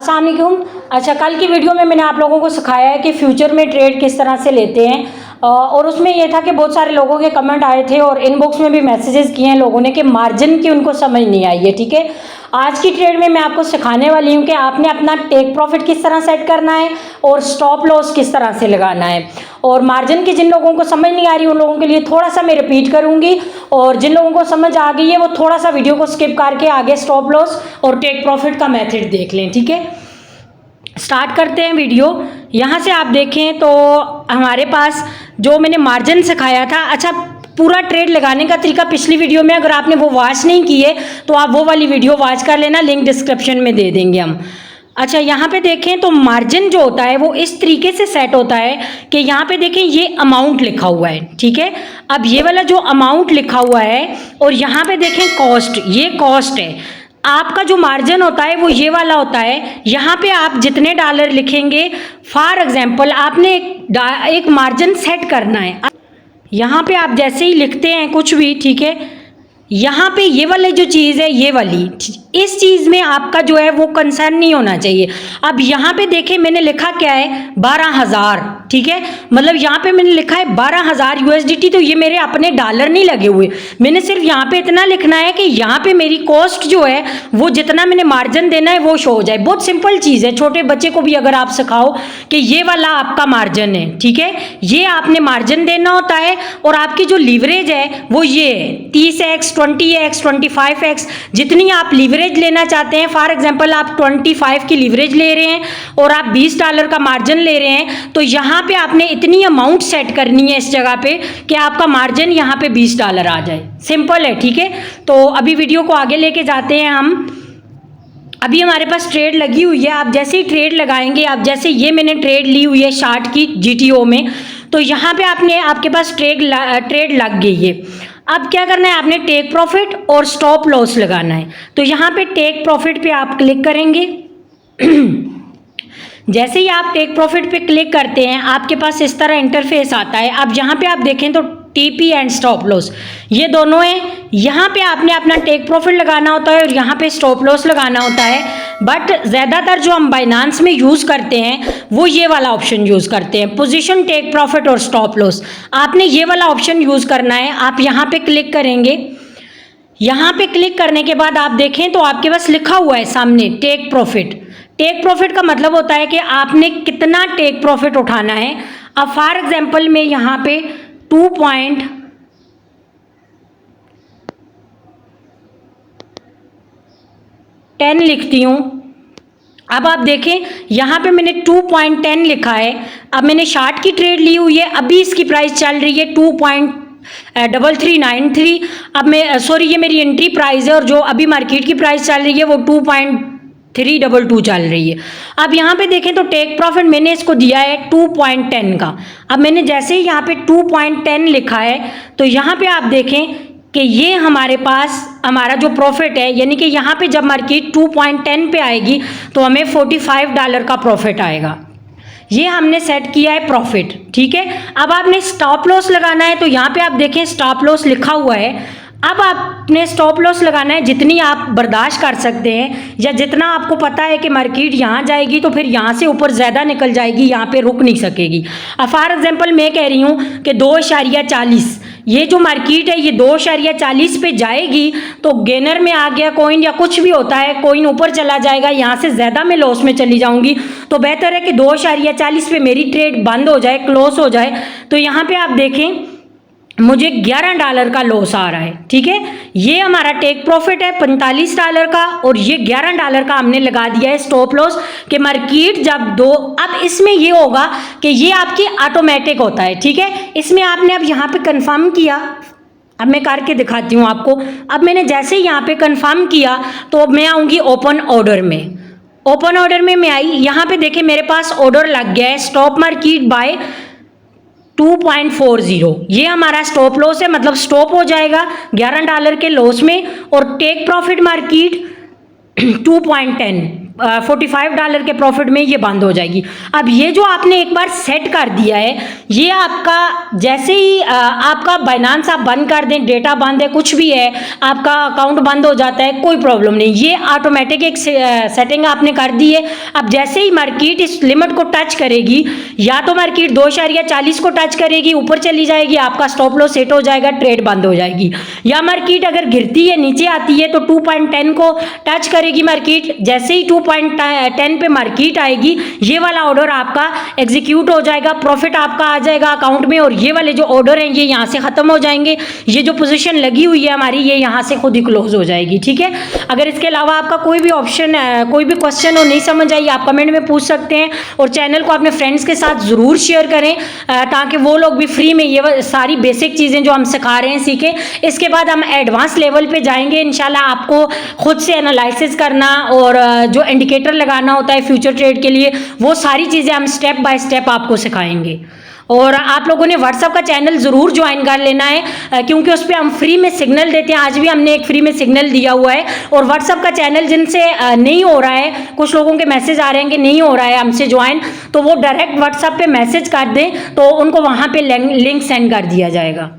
अस्सलाम वालेकुम। अच्छा, कल की वीडियो में मैंने आप लोगों को सिखाया है कि फ्यूचर में ट्रेड किस तरह से लेते हैं और उसमें यह था कि बहुत सारे लोगों के कमेंट आए थे और इनबॉक्स में भी मैसेजेस किए हैं लोगों ने कि मार्जिन की उनको समझ नहीं आई है। ठीक है, आज की ट्रेड में मैं आपको सिखाने वाली हूँ कि आपने अपना टेक प्रॉफिट किस तरह सेट करना है और स्टॉप लॉस किस तरह से लगाना है। और मार्जिन की जिन लोगों को समझ नहीं आ रही उन लोगों के लिए थोड़ा सा मैं रिपीट करूँगी और जिन लोगों को समझ आ गई है वो थोड़ा सा वीडियो को स्किप करके आगे स्टॉप लॉस और टेक प्रॉफिट का मेथड देख लें। ठीक है, स्टार्ट करते हैं वीडियो। यहाँ से आप देखें तो हमारे पास जो मैंने मार्जिन सिखाया था, अच्छा पूरा ट्रेड लगाने का तरीका पिछली वीडियो में अगर आपने वो वॉच नहीं की है तो आप वो वाली वीडियो वॉच कर लेना, लिंक डिस्क्रिप्शन में दे देंगे हम। अच्छा, यहाँ पे देखें तो मार्जिन जो होता है वो इस तरीके से सेट होता है कि यहाँ पे देखें ये अमाउंट लिखा हुआ है। ठीक है, अब ये वाला जो अमाउंट लिखा हुआ है और यहाँ पे देखें कॉस्ट, ये कॉस्ट है। आपका जो मार्जिन होता है वो ये वाला होता है। यहाँ पे आप जितने डॉलर लिखेंगे, फॉर एग्जांपल आपने एक मार्जिन सेट करना है। यहाँ पे आप जैसे ही लिखते हैं कुछ भी, ठीक है, यहाँ पे ये वाली जो चीज़ है, ये वाली इस चीज़ में आपका जो है वो कंसर्न नहीं होना चाहिए। अब यहाँ पे देखें मैंने लिखा क्या है, 12,000। ठीक है, मतलब यहाँ पे मैंने लिखा है 12,000 USDT, तो ये मेरे अपने डॉलर नहीं लगे हुए। मैंने सिर्फ यहाँ पे इतना लिखना है कि यहाँ पे मेरी कॉस्ट जो है वो जितना मैंने मार्जिन देना है वो शो हो जाए। बहुत सिंपल चीज़ है, छोटे बच्चे को भी अगर आप सिखाओ कि ये वाला आपका मार्जिन है, ठीक है, ये आपने मार्जिन देना होता है और आपकी जो लीवरेज है वो ये है 30x, 20x, 25x, जितनी आप लीवरेज लेना चाहते हैं। फॉर एग्जांपल आप 25 की लीवरेज ले रहे हैं और आप $20 का मार्जिन ले रहे हैं, तो यहाँ पे आपने इतनी अमाउंट सेट करनी है इस जगह पे कि आपका मार्जिन यहाँ पे $20 आ जाए। सिंपल है, ठीक है। तो अभी वीडियो को आगे लेके जाते हैं हम। अभी हमारे पास ट्रेड लगी हुई है। आप जैसे ही ट्रेड लगाएंगे, आप जैसे ये मैंने ट्रेड ली हुई है शार्ट की GTO में, तो यहाँ पे आपके पास ट्रेड लग गई है। अब क्या करना है, आपने टेक प्रॉफिट और स्टॉप लॉस लगाना है। तो यहाँ पे टेक प्रॉफिट पे आप क्लिक करेंगे। जैसे ही आप टेक प्रॉफिट पे क्लिक करते हैं आपके पास इस तरह इंटरफेस आता है। अब यहाँ पे आप देखें तो TP एंड स्टॉप लॉस ये दोनों हैं। यहाँ पे आपने अपना टेक प्रॉफिट लगाना होता है और यहाँ पे स्टॉप लॉस लगाना होता है। बट ज़्यादातर जो हम बाइनांस में यूज़ करते हैं वो ये वाला ऑप्शन यूज़ करते हैं, पोजीशन, टेक प्रॉफिट और स्टॉप लॉस। आपने ये वाला ऑप्शन यूज़ करना है। आप यहाँ पे क्लिक करेंगे। यहाँ पे क्लिक करने के बाद आप देखें तो आपके पास लिखा हुआ है सामने टेक प्रॉफिट। टेक प्रॉफिट का मतलब होता है कि आपने कितना टेक प्रॉफिट उठाना है। अब फॉर एग्जांपल मैं यहाँ पे 2.10 लिखती हूँ। अब आप देखें यहाँ पे मैंने 2.10 लिखा है। अब मैंने शार्ट की ट्रेड ली हुई है, अभी इसकी प्राइस चल रही है 2.3393। अब मैं सॉरी, ये मेरी एंट्री प्राइस है और जो अभी मार्केट की प्राइस चल रही है वो 2.322 चल रही है। अब यहाँ पे देखें तो टेक प्रॉफिट मैंने इसको दिया है 2.10 का। अब मैंने जैसे ही यहाँ पे 2.10 लिखा है तो यहाँ पे आप देखें कि ये हमारे पास हमारा जो प्रॉफिट है, यानी कि यहाँ पे जब मार्केट 2.10 पे आएगी तो हमें $45 का प्रॉफिट आएगा। ये हमने सेट किया है प्रॉफिट, ठीक है। अब आपने स्टॉप लॉस लगाना है तो यहाँ पे आप देखें स्टॉप लॉस लिखा हुआ है। अब आपने स्टॉप लॉस लगाना है जितनी आप बर्दाश्त कर सकते हैं, या जितना आपको पता है कि मार्केट यहाँ जाएगी तो फिर यहाँ से ऊपर ज़्यादा निकल जाएगी, यहाँ पे रुक नहीं सकेगी। अब फॉर एग्जांपल मैं कह रही हूँ कि 2.40, ये जो मार्केट है ये 2.40 पे जाएगी तो गेनर में आ गया कॉइन या कुछ भी होता है, कॉइन ऊपर चला जाएगा, यहाँ से ज़्यादा मैं लॉस में चली जाऊँगी। तो बेहतर है कि 2.40 पे मेरी ट्रेड बंद हो जाए, क्लोज हो जाए। तो यहाँ पे आप देखें मुझे $11 का लॉस आ रहा है, ठीक है। ये हमारा टेक प्रॉफिट है $45 का और ये $11 का हमने लगा दिया है स्टॉप लॉस कि मार्केट जब अब इसमें ये होगा कि ये आपकी ऑटोमेटिक होता है, ठीक है। इसमें आपने अब यहाँ पे कंफर्म किया। अब मैं करके दिखाती हूँ आपको। अब मैंने जैसे ही यहाँ पे कंफर्म किया तो मैं आऊँगी ओपन ऑर्डर में। ओपन ऑर्डर में मैं आई, यहाँ पे देखें मेरे पास ऑर्डर लग गया है स्टॉप मार्केट बाय 2.40। ये हमारा स्टॉप लॉस है, मतलब स्टॉप हो जाएगा $11 के लॉस में। और टेक प्रॉफिट मार्केट 2.10, $45 के प्रॉफिट में ये बंद हो जाएगी। अब ये जो आपने एक बार सेट कर दिया है, ये आपका जैसे ही आपका बाइनांस आप बंद कर दें, डेटा बंद है, कुछ भी है, आपका अकाउंट बंद हो जाता है, कोई प्रॉब्लम नहीं। ये ऑटोमेटिक एक सेटिंग आपने कर दी है। अब जैसे ही मार्केट इस लिमिट को टच करेगी, या तो मार्केट 2.40 को टच करेगी, ऊपर चली जाएगी, आपका स्टॉप लॉस सेट हो जाएगा, ट्रेड बंद हो जाएगी। या मार्केट अगर गिरती है, नीचे आती है, तो 2.10 को टच करेगी मार्केट, जैसे ही 2.10 पे मार्केट आएगी, ये वाला ऑर्डर आपका एग्जीक्यूट हो जाएगा, प्रॉफिट आपका आ जाएगा अकाउंट में, और ये वाले जो ऑर्डर हैं ये यहाँ से खत्म हो जाएंगे। ये जो पोजीशन लगी हुई है हमारी, ये यहाँ से खुद ही क्लोज हो जाएगी। ठीक है, अगर इसके अलावा आपका कोई भी ऑप्शन, कोई भी क्वेश्चन हो, नहीं समझ आई, आप कमेंट में पूछ सकते हैं। और चैनल को अपने फ्रेंड्स के साथ ज़रूर शेयर करें, ताकि वो लोग भी फ्री में ये सारी बेसिक चीज़ें जो हम सिखा रहे हैं सीखें। इसके बाद हम एडवांस लेवल पे जाएंगे इंशाल्लाह। आपको खुद से एनालिसिस करना और जो इंडिकेटर लगाना होता है फ्यूचर ट्रेड के लिए, वो सारी चीज़ें हम स्टेप बाय स्टेप आपको सिखाएंगे। और आप लोगों ने व्हाट्सएप का चैनल ज़रूर ज्वाइन कर लेना है, क्योंकि उस पर हम फ्री में सिग्नल देते हैं। आज भी हमने एक फ्री में सिग्नल दिया हुआ है। और व्हाट्सएप का चैनल जिनसे नहीं हो रहा है, कुछ लोगों के मैसेज आ रहे हैं कि नहीं हो रहा है हमसे ज्वाइन, तो वो डायरेक्ट व्हाट्सएप पे मैसेज कर दें, तो उनको वहाँ पे लिंक सेंड कर दिया जाएगा।